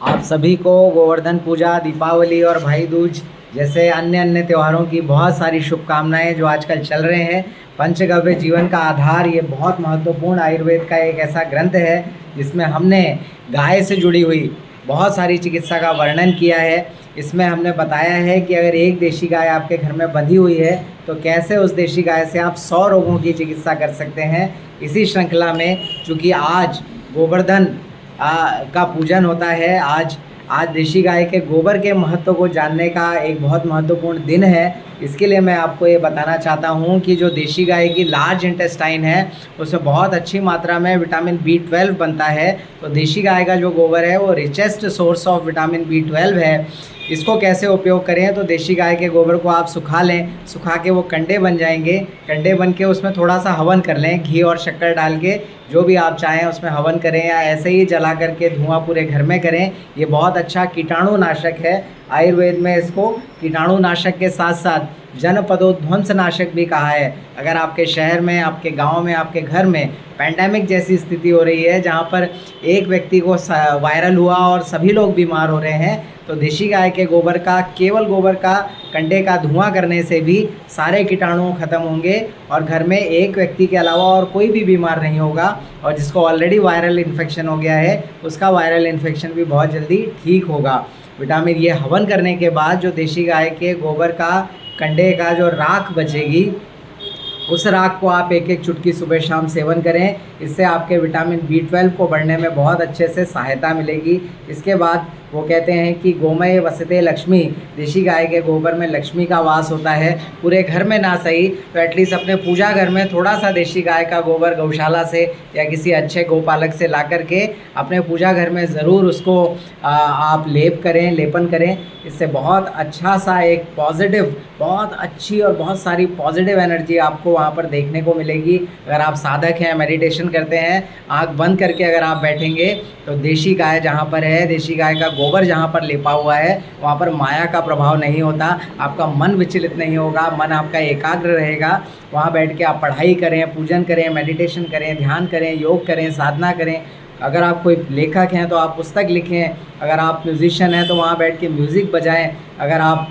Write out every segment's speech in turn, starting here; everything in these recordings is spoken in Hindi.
आप सभी को गोवर्धन पूजा, दीपावली और भाई दूज जैसे अन्य अन्य त्योहारों की बहुत सारी शुभकामनाएं जो आजकल चल रहे हैं। पंचगव्य जीवन का आधार ये बहुत महत्वपूर्ण आयुर्वेद का एक ऐसा ग्रंथ है जिसमें हमने गाय से जुड़ी हुई बहुत सारी चिकित्सा का वर्णन किया है। इसमें हमने बताया है कि अगर एक देशी गाय आपके घर में बंधी हुई है तो कैसे उस देशी गाय से आप 100 रोगों की चिकित्सा कर सकते हैं। इसी श्रृंखला में चूँकि आज गोवर्धन का पूजन होता है, आज देशी गाय के गोबर के महत्व को जानने का एक बहुत महत्वपूर्ण दिन है। इसके लिए मैं आपको ये बताना चाहता हूँ कि जो देशी गाय की लार्ज इंटेस्टाइन है उसमें बहुत अच्छी मात्रा में विटामिन B12 बनता है। तो देशी गाय का जो गोबर है वो richest source of vitamin B12 है। इसको कैसे उपयोग करें, तो देशी गाय के गोबर को आप सुखा लें, सुखा के वो कंडे बन जाएंगे। कंडे बन के उसमें थोड़ा सा हवन कर लें, घी और शक्कर डाल के, जो भी आप चाहें उसमें हवन करें या ऐसे ही जला करके धुआं पूरे घर में करें। ये बहुत अच्छा कीटाणुनाशक है। आयुर्वेद में इसको कीटाणुनाशक के साथ साथ जनपदोध्वंस नाशक भी कहा है। अगर आपके शहर में, आपके गांव में, आपके घर में पैंडेमिक जैसी स्थिति हो रही है जहां पर एक व्यक्ति को वायरल हुआ और सभी लोग बीमार हो रहे हैं, तो देशी गाय के गोबर का, केवल गोबर का कंडे का धुआं करने से भी सारे कीटाणु खत्म होंगे और घर में एक व्यक्ति के अलावा और कोई भी बीमार नहीं होगा। और जिसको ऑलरेडी वायरल इन्फेक्शन हो गया है उसका वायरल इन्फेक्शन भी बहुत जल्दी ठीक होगा। विटामिन ये हवन करने के बाद जो देशी गाय के गोबर का कंडे का जो राख बचेगी, उस राख को आप एक एक चुटकी सुबह शाम सेवन करें। इससे आपके विटामिन B12 को बढ़ने में बहुत अच्छे से सहायता मिलेगी। इसके बाद वो कहते हैं कि गोमय वसते लक्ष्मी, देशी गाय के गोबर में लक्ष्मी का वास होता है। पूरे घर में ना सही तो एटलीस्ट अपने पूजा घर में थोड़ा सा देशी गाय का गोबर गौशाला से या किसी अच्छे गोपालक से ला कर के अपने पूजा घर में ज़रूर उसको आप लेपन करें। इससे बहुत अच्छा सा एक पॉजिटिव, बहुत अच्छी और बहुत सारी पॉजिटिव एनर्जी आपको वहाँ पर देखने को मिलेगी। अगर आप साधक हैं, मेडिटेशन करते हैं, आँख बंद करके अगर आप बैठेंगे तो देशी गाय जहाँ पर है, देशी गाय का गोबर जहाँ पर लेपा हुआ है, वहाँ पर माया का प्रभाव नहीं होता। आपका मन विचलित नहीं होगा, मन आपका एकाग्र रहेगा। वहाँ बैठ के आप पढ़ाई करें, पूजन करें, मेडिटेशन करें, ध्यान करें, योग करें, साधना करें। अगर आप कोई लेखक हैं तो आप पुस्तक लिखें, अगर आप म्यूज़िशियन हैं तो वहाँ बैठ के म्यूज़िक बजाएं, अगर आप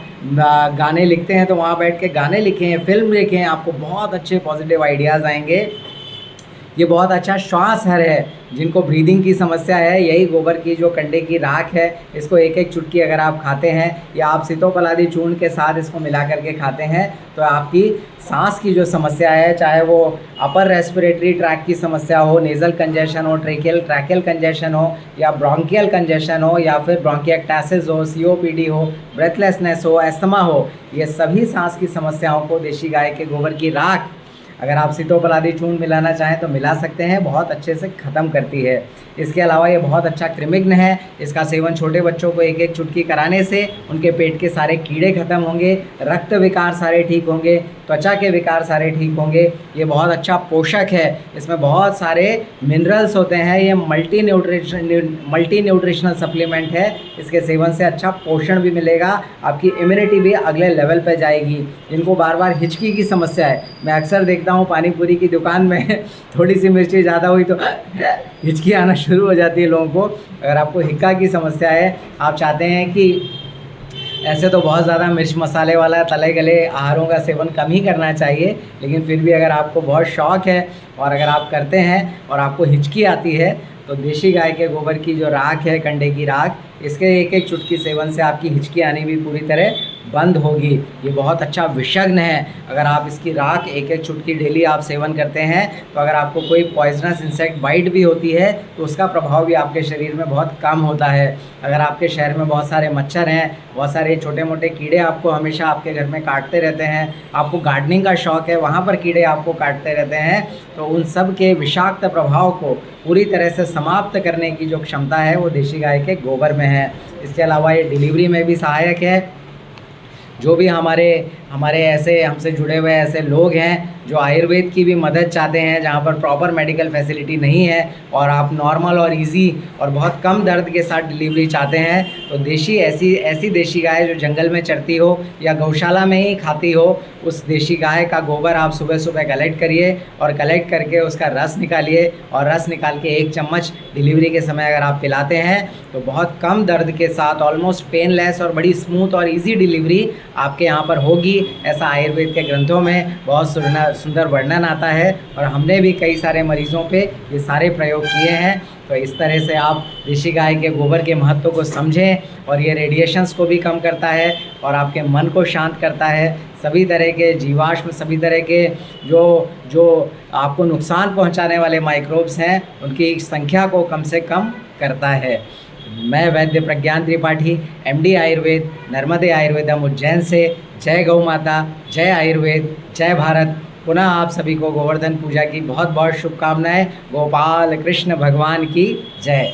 गाने लिखते हैं तो वहाँ बैठ के गाने लिखें, फिल्म लिखें, आपको बहुत अच्छे पॉजिटिव आइडियाज़ आएंगे। ये बहुत अच्छा श्वास हर है। जिनको ब्रीदिंग की समस्या है, यही गोबर की जो कंडे की राख है, इसको एक एक चुटकी अगर आप खाते हैं या आप सीतोपलादी चूर्ण के साथ इसको मिला करके खाते हैं तो आपकी सांस की जो समस्या है, चाहे वो अपर रेस्पिरेटरी ट्रैक की समस्या हो, नेज़ल कंजेशन हो, ट्रैकियल कंजेशन हो, या ब्रोंकियल कंजेशन हो, या फिर ब्रोंकिएक्टासिस हो, COPD हो, ब्रेथलेसनेस हो, एस्थमा हो, ये सभी सांस की समस्याओं को देशी गाय के गोबर की राख अगर आप सीतोपलादी चूर्ण मिलाना चाहें तो मिला सकते हैं, बहुत अच्छे से ख़त्म करती है। इसके अलावा ये बहुत अच्छा कृमिघ्न है। इसका सेवन छोटे बच्चों को एक एक चुटकी कराने से उनके पेट के सारे कीड़े खत्म होंगे, रक्त विकार सारे ठीक होंगे, त्वचा के विकार सारे ठीक होंगे। ये बहुत अच्छा पोषक है, इसमें बहुत सारे मिनरल्स होते हैं। ये मल्टी न्यूट्रिशनल सप्लीमेंट है। इसके सेवन से अच्छा पोषण भी मिलेगा, आपकी इम्यूनिटी भी अगले लेवल पर जाएगी। जिनको बार बार हिचकी की समस्या है, मैं अक्सर देखता हूँ पानी पूरी की दुकान में थोड़ी सी मिर्ची ज़्यादा हुई तो हिचकी आना शुरू हो जाती है लोगों को। अगर आपको हिक्का की समस्या है, आप चाहते हैं कि ऐसे तो बहुत ज़्यादा मिर्च मसाले वाला तले गले आहारों का सेवन कम ही करना चाहिए, लेकिन फिर भी अगर आपको बहुत शौक़ है और अगर आप करते हैं और आपको हिचकी आती है तो देशी गाय के गोबर की जो राख है, कंडे की राख, इसके एक एक चुटकी सेवन से आपकी हिचकी आनी भी पूरी तरह बंद होगी। ये बहुत अच्छा विषग्न है। अगर आप इसकी राख एक एक चुटकी डेली आप सेवन करते हैं तो अगर आपको कोई पॉइजनस इंसेक्ट बाइट भी होती है तो उसका प्रभाव भी आपके शरीर में बहुत कम होता है। अगर आपके शहर में बहुत सारे मच्छर हैं, बहुत सारे छोटे मोटे कीड़े आपको हमेशा आपके घर में काटते रहते हैं, आपको गार्डनिंग का शौक़ है, वहाँ पर कीड़े आपको काटते रहते हैं, तो उन सब के विषाक्त प्रभाव को पूरी तरह से समाप्त करने की जो क्षमता है वो देशी गाय के गोबर में है। इसके अलावा ये डिलीवरी में भी सहायक है। जो भी हमारे हमारे ऐसे हमसे जुड़े हुए ऐसे लोग हैं जो आयुर्वेद की भी मदद चाहते हैं, जहाँ पर प्रॉपर मेडिकल फैसिलिटी नहीं है और आप नॉर्मल और इजी और बहुत कम दर्द के साथ डिलीवरी चाहते हैं, तो देशी ऐसी ऐसी देशी गाय जो जंगल में चरती हो या गौशाला में ही खाती हो, उस देशी गाय का गोबर आप सुबह सुबह कलेक्ट करिए और कलेक्ट करके उसका रस निकालिए और रस निकाल के 1 चम्मच डिलीवरी के समय अगर आप पिलाते हैं तो बहुत कम दर्द के साथ ऑलमोस्ट पेनलेस और बड़ी स्मूथ और इजी डिलीवरी आपके यहाँ पर होगी। ऐसा आयुर्वेद के ग्रंथों में बहुत सुंदर वर्णन आता है और हमने भी कई सारे मरीज़ों पे ये सारे प्रयोग किए हैं। तो इस तरह से आप देशी गाय के गोबर के महत्व को समझें और ये रेडिएशंस को भी कम करता है और आपके मन को शांत करता है। सभी तरह के जीवाश्म, सभी तरह के जो जो आपको नुकसान पहुंचाने वाले माइक्रोब्स हैं उनकी संख्या को कम से कम करता है। मैं वैद्य प्रज्ञान त्रिपाठी, MD आयुर्वेद, नर्मदे आयुर्वेदम उज्जैन से। जय गौ माता, जय आयुर्वेद, जय भारत। पुनः आप सभी को गोवर्धन पूजा की बहुत बहुत शुभकामनाएं। गोपाल कृष्ण भगवान की जय।